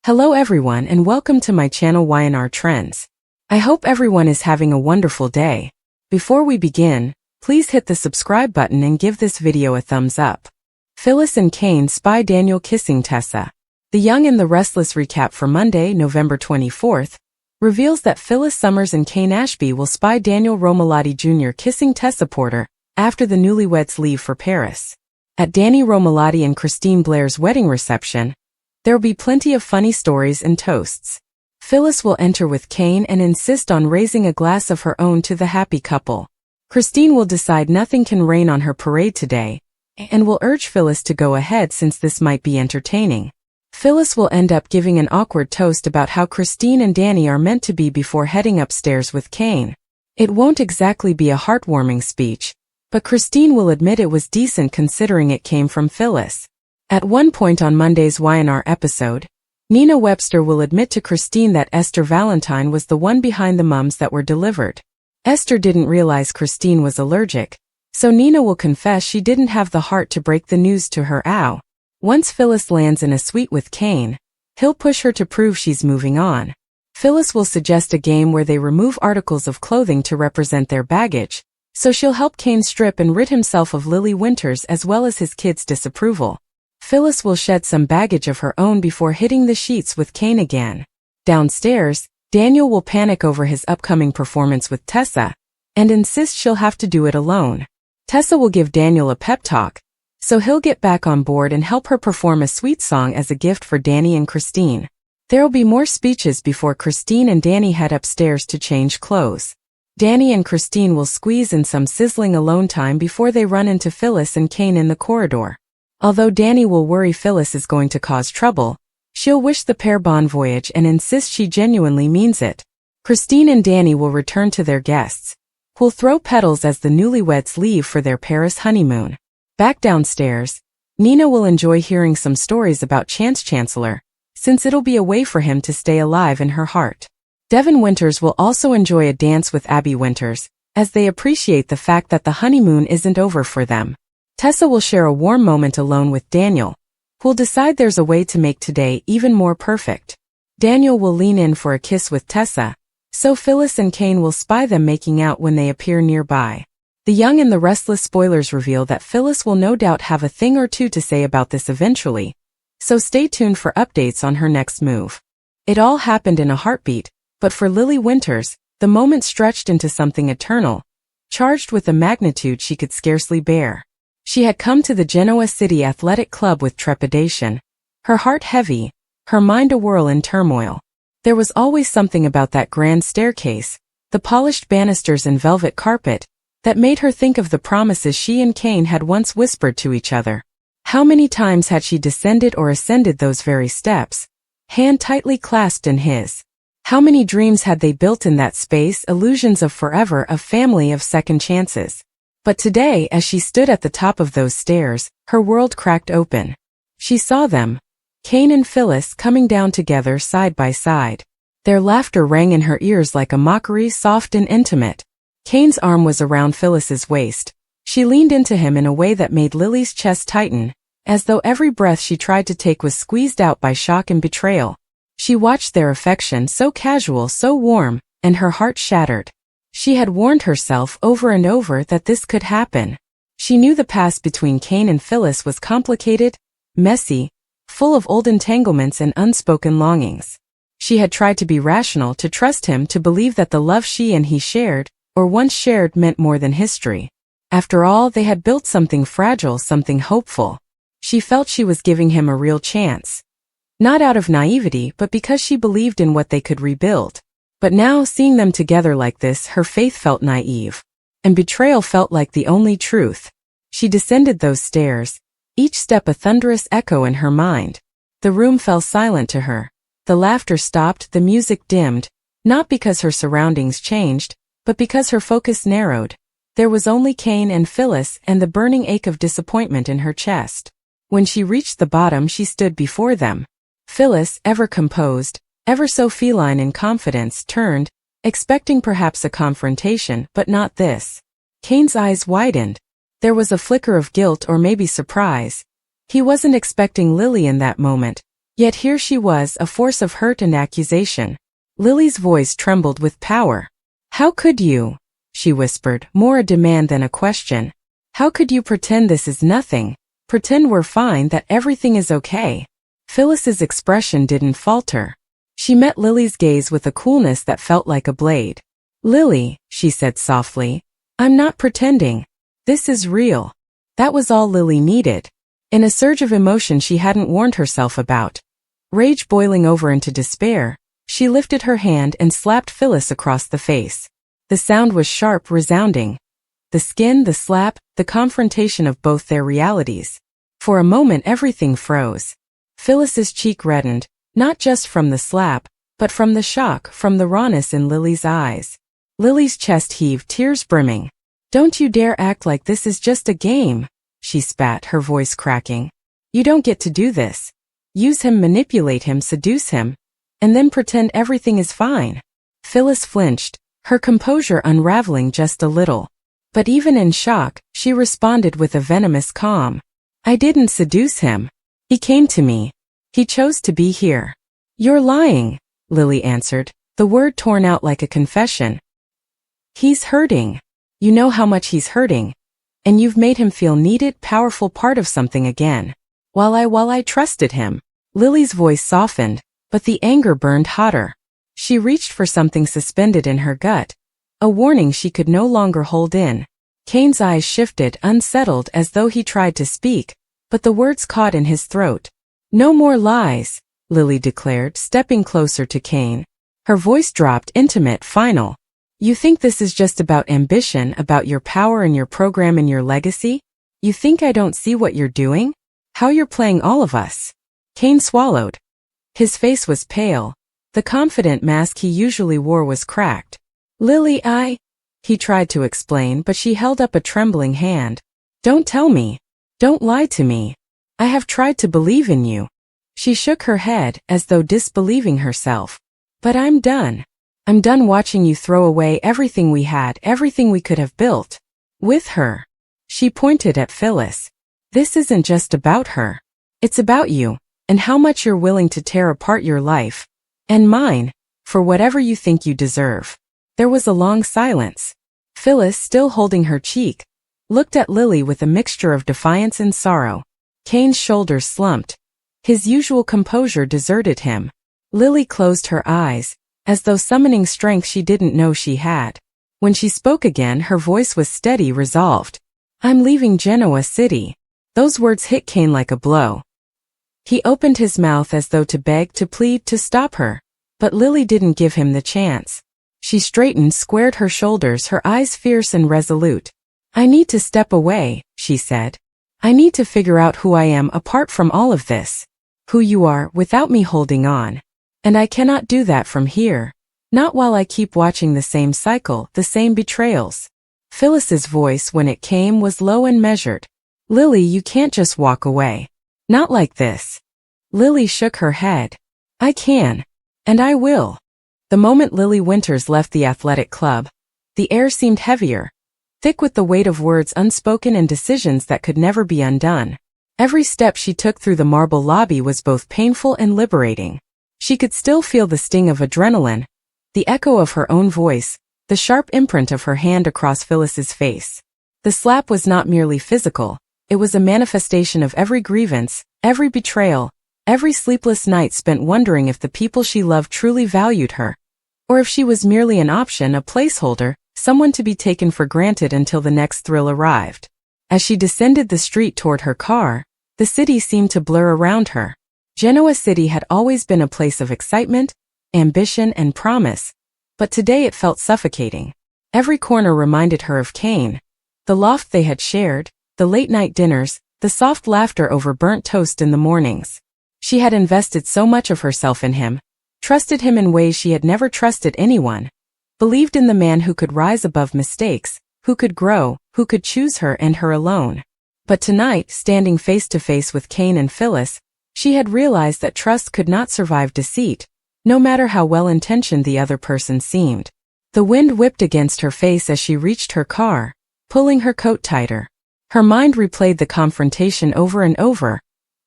Hello everyone and welcome to my channel Y&R Trends. I hope everyone is having a wonderful day. Before we begin, please hit the subscribe button and give this video a thumbs up. Phyllis and Cain spy Daniel kissing Tessa. The Young and the Restless recap for Monday, November 24th, reveals that Phyllis Summers and Cain Ashby will spy Daniel Romalotti Jr. kissing Tessa Porter after the newlyweds leave for Paris. At Danny Romalotti and Christine Blair's wedding reception, there'll be plenty of funny stories and toasts. Phyllis will enter with Cain and insist on raising a glass of her own to the happy couple. Christine will decide nothing can rain on her parade today, and will urge Phyllis to go ahead since this might be entertaining. Phyllis will end up giving an awkward toast about how Christine and Danny are meant to be before heading upstairs with Cain. It won't exactly be a heartwarming speech, but Christine will admit it was decent considering it came from Phyllis. At one point on Monday's Y&R episode, Nina Webster will admit to Christine that Esther Valentine was the one behind the mums that were delivered. Esther didn't realize Christine was allergic, so Nina will confess she didn't have the heart to break the news to her. Once Phyllis lands in a suite with Cain, he'll push her to prove she's moving on. Phyllis will suggest a game where they remove articles of clothing to represent their baggage, so she'll help Cain strip and rid himself of Lily Winters as well as his kids' disapproval. Phyllis will shed some baggage of her own before hitting the sheets with Cain again. Downstairs, Daniel will panic over his upcoming performance with Tessa, and insist she'll have to do it alone. Tessa will give Daniel a pep talk, so he'll get back on board and help her perform a sweet song as a gift for Danny and Christine. There'll be more speeches before Christine and Danny head upstairs to change clothes. Danny and Christine will squeeze in some sizzling alone time before they run into Phyllis and Cain in the corridor. Although Danny will worry Phyllis is going to cause trouble, she'll wish the pair bon voyage and insist she genuinely means it. Christine and Danny will return to their guests, who'll throw petals as the newlyweds leave for their Paris honeymoon. Back downstairs, Nina will enjoy hearing some stories about Chance Chancellor, since it'll be a way for him to stay alive in her heart. Devin Winters will also enjoy a dance with Abby Winters, as they appreciate the fact that the honeymoon isn't over for them. Tessa will share a warm moment alone with Daniel, who'll decide there's a way to make today even more perfect. Daniel will lean in for a kiss with Tessa, so Phyllis and Cain will spy them making out when they appear nearby. The Young and the Restless spoilers reveal that Phyllis will no doubt have a thing or two to say about this eventually, so stay tuned for updates on her next move. It all happened in a heartbeat, but for Lily Winters, the moment stretched into something eternal, charged with a magnitude she could scarcely bear. She had come to the Genoa City Athletic Club with trepidation, her heart heavy, her mind a-whirl in turmoil. There was always something about that grand staircase, the polished banisters and velvet carpet, that made her think of the promises she and Cain had once whispered to each other. How many times had she descended or ascended those very steps, hand tightly clasped in his? How many dreams had they built in that space, illusions of forever, of family, of second chances? But today, as she stood at the top of those stairs, her world cracked open. She saw them, Cain and Phyllis, coming down together side by side. Their laughter rang in her ears like a mockery, soft and intimate. Cain's arm was around Phyllis's waist. She leaned into him in a way that made Lily's chest tighten, as though every breath she tried to take was squeezed out by shock and betrayal. She watched their affection, so casual, so warm, and her heart shattered. She had warned herself over and over that this could happen. She knew the past between Cain and Phyllis was complicated, messy, full of old entanglements and unspoken longings. She had tried to be rational, to trust him, to believe that the love she and he shared, or once shared, meant more than history. After all, they had built something fragile, something hopeful. She felt she was giving him a real chance. Not out of naivety, but because she believed in what they could rebuild. But now, seeing them together like this, her faith felt naive. And betrayal felt like the only truth. She descended those stairs, each step a thunderous echo in her mind. The room fell silent to her. The laughter stopped, the music dimmed, not because her surroundings changed, but because her focus narrowed. There was only Cain and Phyllis and the burning ache of disappointment in her chest. When she reached the bottom, she stood before them. Phyllis, ever composed, ever so feline in confidence, turned, expecting perhaps a confrontation, but not this. Cain's eyes widened. There was a flicker of guilt or maybe surprise. He wasn't expecting Lily in that moment, Yet here she was, a force of hurt and accusation. Lily's voice trembled with power. "How could you?" she whispered, more a demand than a question. "How could you pretend this is nothing? Pretend we're fine, that everything is okay?" Phyllis's expression didn't falter. She met Lily's gaze with a coolness that felt like a blade. "Lily," she said softly, "I'm not pretending. This is real." That was all Lily needed. In a surge of emotion she hadn't warned herself about, rage boiling over into despair, she lifted her hand and slapped Phyllis across the face. The sound was sharp, resounding. The skin, the slap, the confrontation of both their realities. For a moment everything froze. Phyllis's cheek reddened, not just from the slap, but from the shock, from the rawness in Lily's eyes. Lily's chest heaved, tears brimming. "Don't you dare act like this is just a game," she spat, her voice cracking. "You don't get to do this. Use him, manipulate him, seduce him, and then pretend everything is fine." Phyllis flinched, her composure unraveling just a little. But even in shock, she responded with a venomous calm. "I didn't seduce him. He came to me. He chose to be here." "You're lying," Lily answered, the word torn out like a confession. "He's hurting. You know how much he's hurting. And you've made him feel needed, powerful, part of something again. While I trusted him." Lily's voice softened, but the anger burned hotter. She reached for something suspended in her gut, a warning she could no longer hold in. Kane's eyes shifted, unsettled, as though he tried to speak, but the words caught in his throat. "No more lies," Lily declared, stepping closer to Kane. Her voice dropped, intimate, final. "You think this is just about ambition, about your power and your program and your legacy? You think I don't see what you're doing? How you're playing all of us?" Kane swallowed. His face was pale. The confident mask he usually wore was cracked. "Lily, he tried to explain, but she held up a trembling hand. "Don't tell me. Don't lie to me. I have tried to believe in you." She shook her head, as though disbelieving herself. "But I'm done. I'm done watching you throw away everything we had, everything we could have built. With her." She pointed at Phyllis. "This isn't just about her. It's about you, and how much you're willing to tear apart your life. And mine, for whatever you think you deserve." There was a long silence. Phyllis, still holding her cheek, looked at Lily with a mixture of defiance and sorrow. Kane's shoulders slumped. His usual composure deserted him. Lily closed her eyes, as though summoning strength she didn't know she had. When she spoke again, her voice was steady, resolved. "I'm leaving Genoa City." Those words hit Kane like a blow. He opened his mouth as though to beg, to plead, to stop her. But Lily didn't give him the chance. She straightened, squared her shoulders, her eyes fierce and resolute. "I need to step away," she said. "I need to figure out who I am apart from all of this. Who you are, without me holding on. And I cannot do that from here. Not while I keep watching the same cycle, the same betrayals." Phyllis's voice, when it came, was low and measured. "Lily, you can't just walk away. Not like this." Lily shook her head. "I can. And I will." The moment Lily Winters left the athletic club, the air seemed heavier, thick with the weight of words unspoken and decisions that could never be undone. Every step she took through the marble lobby was both painful and liberating. She could still feel the sting of adrenaline, the echo of her own voice, the sharp imprint of her hand across Phyllis's face. The slap was not merely physical, it was a manifestation of every grievance, every betrayal, every sleepless night spent wondering if the people she loved truly valued her, or if she was merely an option, a placeholder, someone to be taken for granted until the next thrill arrived. As she descended the street toward her car, the city seemed to blur around her. Genoa City had always been a place of excitement, ambition, and promise, but today it felt suffocating. Every corner reminded her of Kane, the loft they had shared, the late-night dinners, the soft laughter over burnt toast in the mornings. She had invested so much of herself in him, trusted him in ways she had never trusted anyone, believed in the man who could rise above mistakes, who could grow, who could choose her and her alone. But tonight, standing face to face with Kane and Phyllis, she had realized that trust could not survive deceit, no matter how well-intentioned the other person seemed. The wind whipped against her face as she reached her car, pulling her coat tighter. Her mind replayed the confrontation over and over,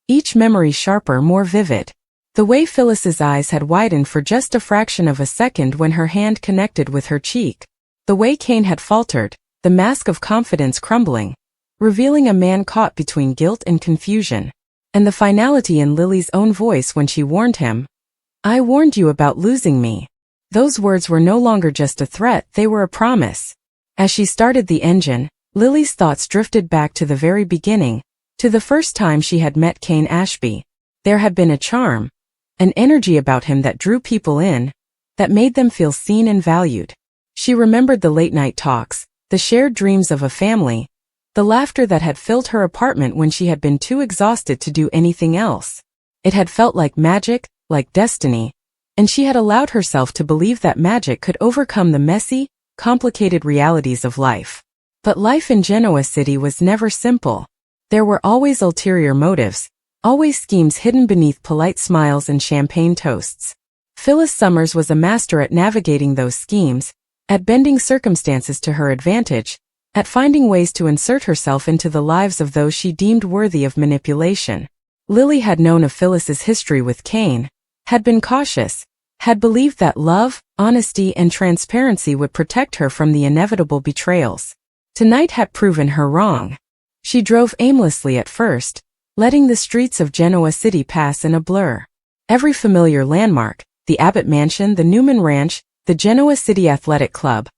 each memory sharper, more vivid. The way Phyllis's eyes had widened for just a fraction of a second when her hand connected with her cheek. The way Kane had faltered, the mask of confidence crumbling, revealing a man caught between guilt and confusion. And the finality in Lily's own voice when she warned him. "I warned you about losing me." Those words were no longer just a threat, they were a promise. As she started the engine, Lily's thoughts drifted back to the very beginning, to the first time she had met Kane Ashby. There had been a charm, an energy about him that drew people in, that made them feel seen and valued. She remembered the late-night talks, the shared dreams of a family, the laughter that had filled her apartment when she had been too exhausted to do anything else. It had felt like magic, like destiny, and she had allowed herself to believe that magic could overcome the messy, complicated realities of life. But life in Genoa City was never simple. There were always ulterior motives, always schemes hidden beneath polite smiles and champagne toasts. Phyllis Summers was a master at navigating those schemes, at bending circumstances to her advantage, at finding ways to insert herself into the lives of those she deemed worthy of manipulation. Lily had known of Phyllis's history with Kane, had been cautious, had believed that love, honesty, and transparency would protect her from the inevitable betrayals. Tonight had proven her wrong. She drove aimlessly at first, letting the streets of Genoa City pass in a blur. Every familiar landmark, the Abbott Mansion, the Newman Ranch, the Genoa City Athletic Club,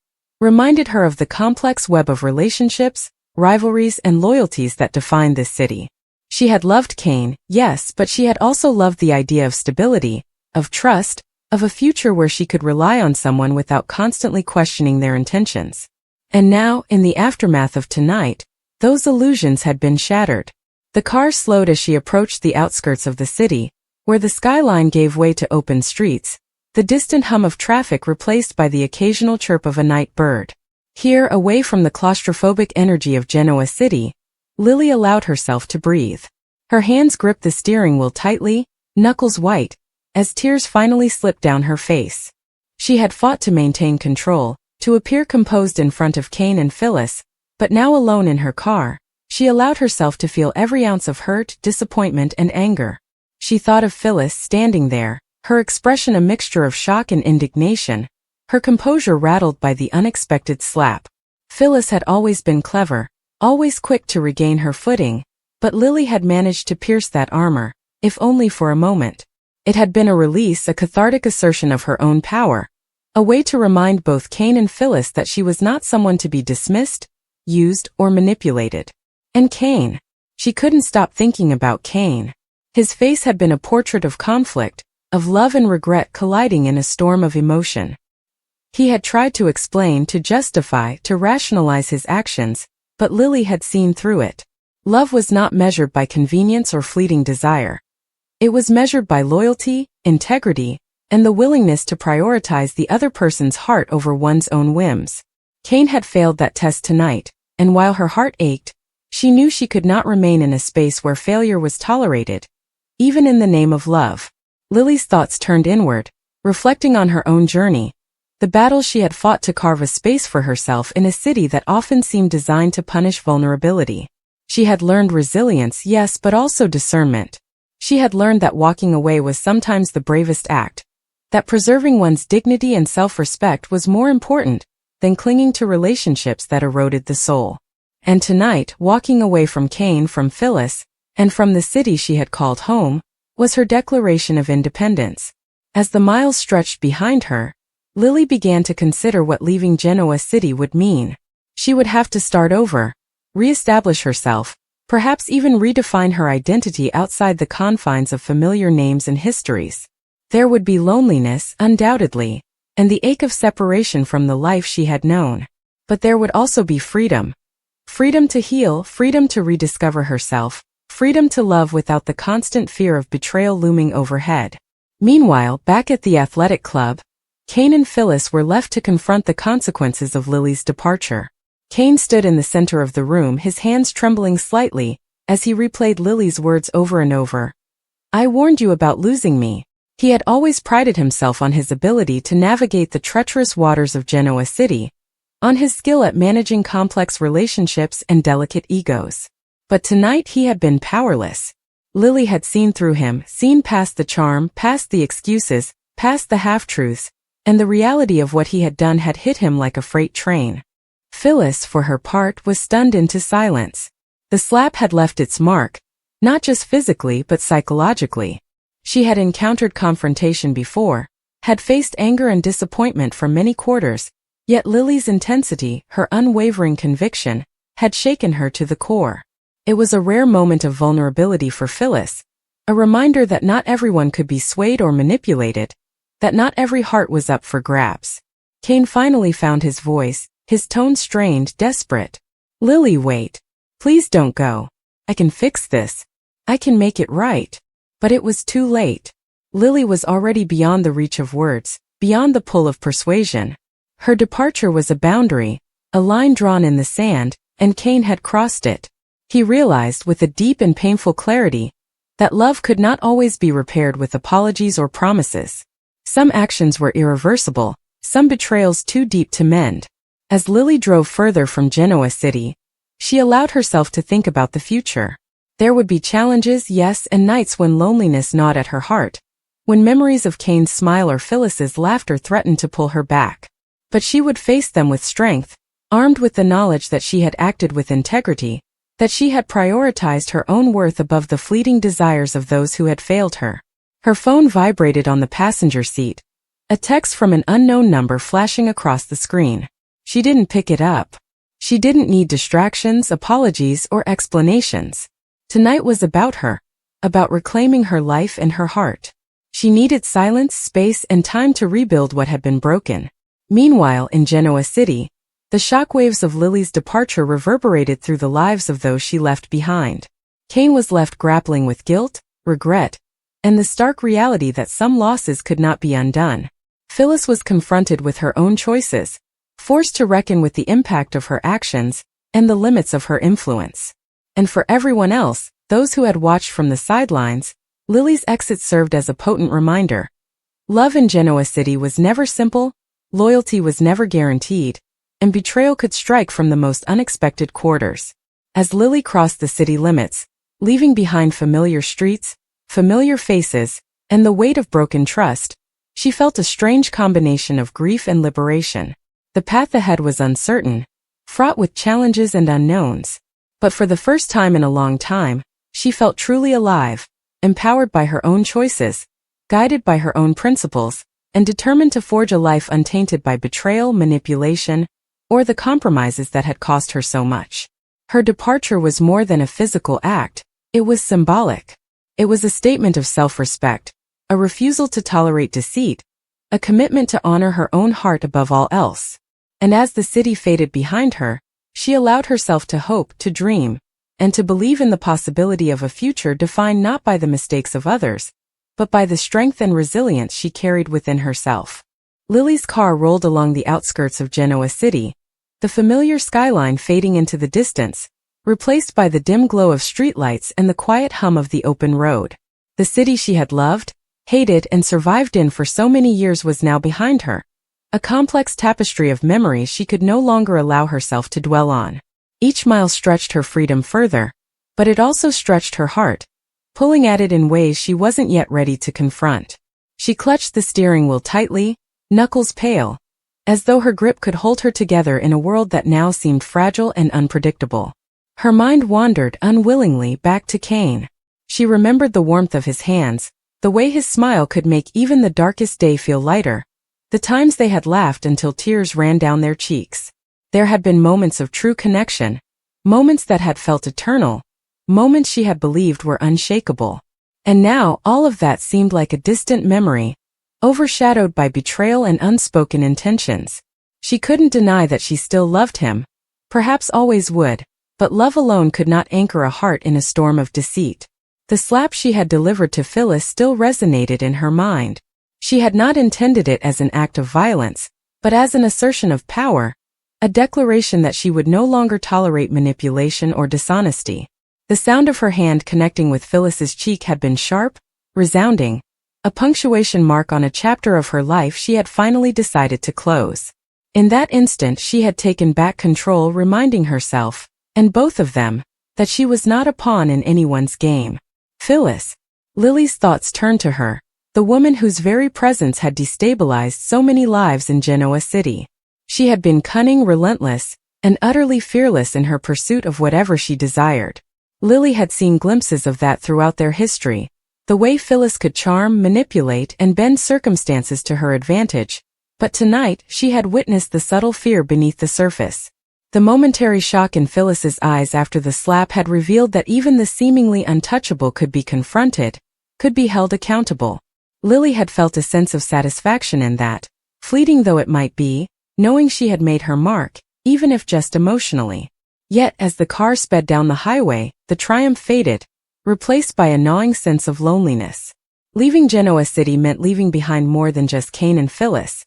reminded her of the complex web of relationships, rivalries, and loyalties that defined this city. She had loved Kane, yes, but she had also loved the idea of stability, of trust, of a future where she could rely on someone without constantly questioning their intentions. And now, in the aftermath of tonight, those illusions had been shattered. The car slowed as she approached the outskirts of the city, where the skyline gave way to open streets, the distant hum of traffic replaced by the occasional chirp of a night bird. Here, away from the claustrophobic energy of Genoa City, Lily allowed herself to breathe. Her hands gripped the steering wheel tightly, knuckles white, as tears finally slipped down her face. She had fought to maintain control, to appear composed in front of Kane and Phyllis, but now alone in her car, she allowed herself to feel every ounce of hurt, disappointment, and anger. She thought of Phyllis standing there, her expression a mixture of shock and indignation, her composure rattled by the unexpected slap. Phyllis had always been clever, always quick to regain her footing, but Lily had managed to pierce that armor, if only for a moment. It had been a release, a cathartic assertion of her own power, a way to remind both Kane and Phyllis that she was not someone to be dismissed, used, or manipulated. And Kane. She couldn't stop thinking about Kane. His face had been a portrait of conflict, of love and regret colliding in a storm of emotion. He had tried to explain, to justify, to rationalize his actions, but Lily had seen through it. Love was not measured by convenience or fleeting desire. It was measured by loyalty, integrity, and the willingness to prioritize the other person's heart over one's own whims. Kane had failed that test tonight, and while her heart ached, she knew she could not remain in a space where failure was tolerated, even in the name of love. Lily's thoughts turned inward, reflecting on her own journey, the battles she had fought to carve a space for herself in a city that often seemed designed to punish vulnerability. She had learned resilience, yes, but also discernment. She had learned that walking away was sometimes the bravest act, that preserving one's dignity and self-respect was more important than clinging to relationships that eroded the soul. And tonight, walking away from Kane, from Phyllis, and from the city she had called home, was her declaration of independence. As the miles stretched behind her, Lily began to consider what leaving Genoa City would mean. She would have to start over, re-establish herself, perhaps even redefine her identity outside the confines of familiar names and histories. There would be loneliness, undoubtedly, and the ache of separation from the life she had known. But there would also be freedom. Freedom to heal, freedom to rediscover herself, freedom to love without the constant fear of betrayal looming overhead. Meanwhile, back at the athletic club, Kane and Phyllis were left to confront the consequences of Lily's departure. Kane stood in the center of the room, his hands trembling slightly, as he replayed Lily's words over and over. "I warned you about losing me." He had always prided himself on his ability to navigate the treacherous waters of Genoa City, on his skill at managing complex relationships and delicate egos. But tonight he had been powerless. Lily had seen through him, seen past the charm, past the excuses, past the half-truths, and the reality of what he had done had hit him like a freight train. Phyllis, for her part, was stunned into silence. The slap had left its mark, not just physically but psychologically. She had encountered confrontation before, had faced anger and disappointment from many quarters, yet Lily's intensity, her unwavering conviction, had shaken her to the core. It was a rare moment of vulnerability for Phyllis, a reminder that not everyone could be swayed or manipulated, that not every heart was up for grabs. Kane finally found his voice, his tone strained, desperate. "Lily, wait. Please don't go. I can fix this. I can make it right." But it was too late. Lily was already beyond the reach of words, beyond the pull of persuasion. Her departure was a boundary, a line drawn in the sand, and Kane had crossed it. He realized with a deep and painful clarity that love could not always be repaired with apologies or promises. Some actions were irreversible, some betrayals too deep to mend. As Lily drove further from Genoa City, she allowed herself to think about the future. There would be challenges, yes, and nights when loneliness gnawed at her heart, when memories of Kane's smile or Phyllis's laughter threatened to pull her back. But she would face them with strength, armed with the knowledge that she had acted with integrity, that she had prioritized her own worth above the fleeting desires of those who had failed her. Her phone vibrated on the passenger seat, a text from an unknown number flashing across the screen. She didn't pick it up. She didn't need distractions, apologies, or explanations. Tonight was about her, about reclaiming her life and her heart. She needed silence, space, and time to rebuild what had been broken. Meanwhile, in Genoa City, the shockwaves of Lily's departure reverberated through the lives of those she left behind. Kane was left grappling with guilt, regret, and the stark reality that some losses could not be undone. Phyllis was confronted with her own choices, forced to reckon with the impact of her actions and the limits of her influence. And for everyone else, those who had watched from the sidelines, Lily's exit served as a potent reminder. Love in Genoa City was never simple, loyalty was never guaranteed, and betrayal could strike from the most unexpected quarters. As Lily crossed the city limits, leaving behind familiar streets, familiar faces, and the weight of broken trust, she felt a strange combination of grief and liberation. The path ahead was uncertain, fraught with challenges and unknowns. But for the first time in a long time, she felt truly alive, empowered by her own choices, guided by her own principles, and determined to forge a life untainted by betrayal, manipulation, or the compromises that had cost her so much. Her departure was more than a physical act, it was symbolic. It was a statement of self-respect, a refusal to tolerate deceit, a commitment to honor her own heart above all else. And as the city faded behind her, she allowed herself to hope, to dream, and to believe in the possibility of a future defined not by the mistakes of others, but by the strength and resilience she carried within herself. Lily's car rolled along the outskirts of Genoa City, the familiar skyline fading into the distance, replaced by the dim glow of streetlights and the quiet hum of the open road. The city she had loved, hated, and survived in for so many years was now behind her, a complex tapestry of memories she could no longer allow herself to dwell on. Each mile stretched her freedom further, but it also stretched her heart, pulling at it in ways she wasn't yet ready to confront. She clutched the steering wheel tightly, knuckles pale, as though her grip could hold her together in a world that now seemed fragile and unpredictable. Her mind wandered unwillingly back to Kane. She remembered the warmth of his hands, the way his smile could make even the darkest day feel lighter, the times they had laughed until tears ran down their cheeks. There had been moments of true connection, moments that had felt eternal, moments she had believed were unshakable. And now all of that seemed like a distant memory, overshadowed by betrayal and unspoken intentions. She couldn't deny that she still loved him, perhaps always would, but love alone could not anchor a heart in a storm of deceit. The slap she had delivered to Phyllis still resonated in her mind. She had not intended it as an act of violence, but as an assertion of power, a declaration that she would no longer tolerate manipulation or dishonesty. The sound of her hand connecting with Phyllis's cheek had been sharp, resounding, a punctuation mark on a chapter of her life she had finally decided to close. In that instant she had taken back control, reminding herself, and both of them, that she was not a pawn in anyone's game. Phyllis. Lily's thoughts turned to her, the woman whose very presence had destabilized so many lives in Genoa City. She had been cunning, relentless, and utterly fearless in her pursuit of whatever she desired. Lily had seen glimpses of that throughout their history, the way Phyllis could charm, manipulate, and bend circumstances to her advantage, but tonight she had witnessed the subtle fear beneath the surface. The momentary shock in Phyllis's eyes after the slap had revealed that even the seemingly untouchable could be confronted, could be held accountable. Lily had felt a sense of satisfaction in that, fleeting though it might be, knowing she had made her mark, even if just emotionally. Yet as the car sped down the highway, the triumph faded, replaced by a gnawing sense of loneliness. Leaving Genoa City meant leaving behind more than just Cain and Phyllis.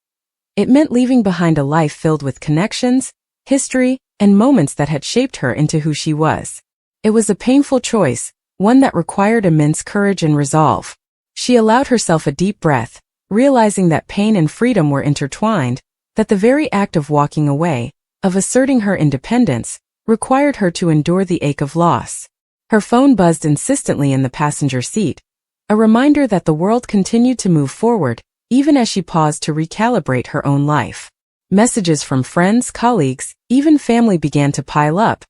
It meant leaving behind a life filled with connections, history, and moments that had shaped her into who she was. It was a painful choice, one that required immense courage and resolve. She allowed herself a deep breath, realizing that pain and freedom were intertwined, that the very act of walking away, of asserting her independence, required her to endure the ache of loss. Her phone buzzed insistently in the passenger seat, a reminder that the world continued to move forward, even as she paused to recalibrate her own life. Messages from friends, colleagues, even family began to pile up,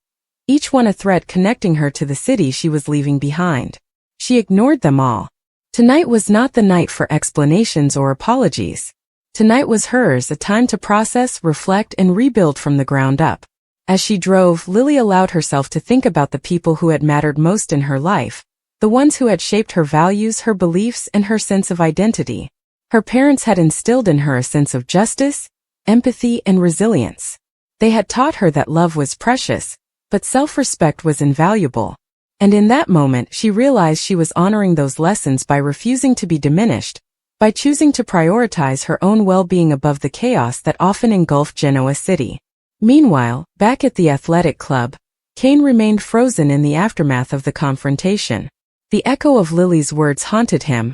each one a thread connecting her to the city she was leaving behind. She ignored them all. Tonight was not the night for explanations or apologies. Tonight was hers, a time to process, reflect, and rebuild from the ground up. As she drove, Lily allowed herself to think about the people who had mattered most in her life, the ones who had shaped her values, her beliefs, and her sense of identity. Her parents had instilled in her a sense of justice, empathy, and resilience. They had taught her that love was precious, but self-respect was invaluable. And in that moment, she realized she was honoring those lessons by refusing to be diminished, by choosing to prioritize her own well-being above the chaos that often engulfed Genoa City. Meanwhile, back at the athletic club, Cain remained frozen in the aftermath of the confrontation. The echo of Lily's words haunted him.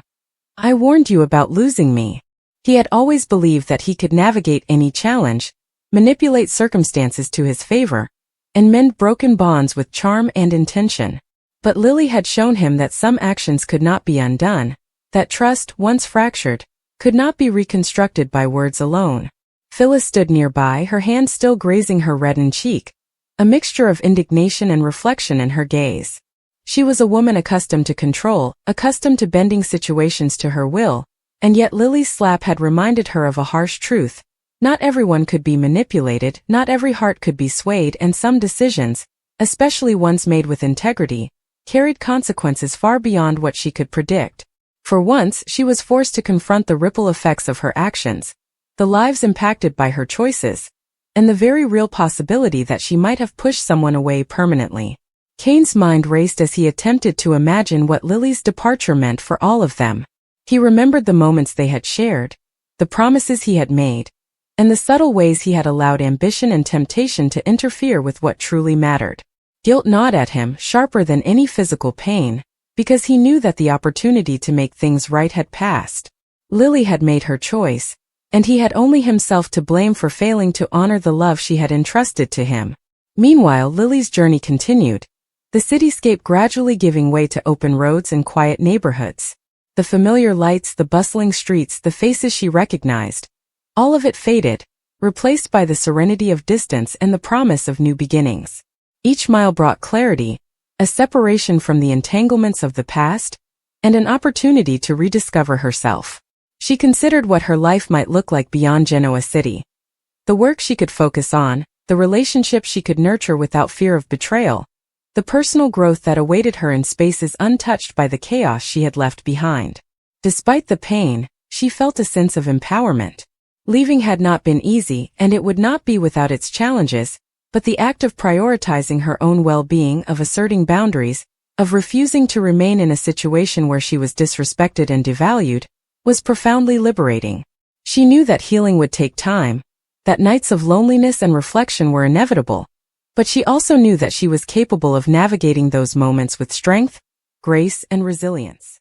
"I warned you about losing me." He had always believed that he could navigate any challenge, manipulate circumstances to his favor, and mend broken bonds with charm and intention. But Lily had shown him that some actions could not be undone, that trust, once fractured, could not be reconstructed by words alone. Phyllis stood nearby, her hand still grazing her reddened cheek, a mixture of indignation and reflection in her gaze. She was a woman accustomed to control, accustomed to bending situations to her will, and yet Lily's slap had reminded her of a harsh truth. Not everyone could be manipulated, not every heart could be swayed, and some decisions, especially ones made with integrity, carried consequences far beyond what she could predict. For once, she was forced to confront the ripple effects of her actions, the lives impacted by her choices, and the very real possibility that she might have pushed someone away permanently. Cain's mind raced as he attempted to imagine what Lily's departure meant for all of them. He remembered the moments they had shared, the promises he had made, and the subtle ways he had allowed ambition and temptation to interfere with what truly mattered. Guilt gnawed at him, sharper than any physical pain, because he knew that the opportunity to make things right had passed. Lily had made her choice, and he had only himself to blame for failing to honor the love she had entrusted to him. Meanwhile, Lily's journey continued, the cityscape gradually giving way to open roads and quiet neighborhoods. The familiar lights, the bustling streets, the faces she recognized, all of it faded, replaced by the serenity of distance and the promise of new beginnings. Each mile brought clarity, a separation from the entanglements of the past, and an opportunity to rediscover herself. She considered what her life might look like beyond Genoa City. The work she could focus on, the relationships she could nurture without fear of betrayal, the personal growth that awaited her in spaces untouched by the chaos she had left behind. Despite the pain, she felt a sense of empowerment. Leaving had not been easy, and it would not be without its challenges, but the act of prioritizing her own well-being, of asserting boundaries, of refusing to remain in a situation where she was disrespected and devalued, was profoundly liberating. She knew that healing would take time, that nights of loneliness and reflection were inevitable, but she also knew that she was capable of navigating those moments with strength, grace, and resilience.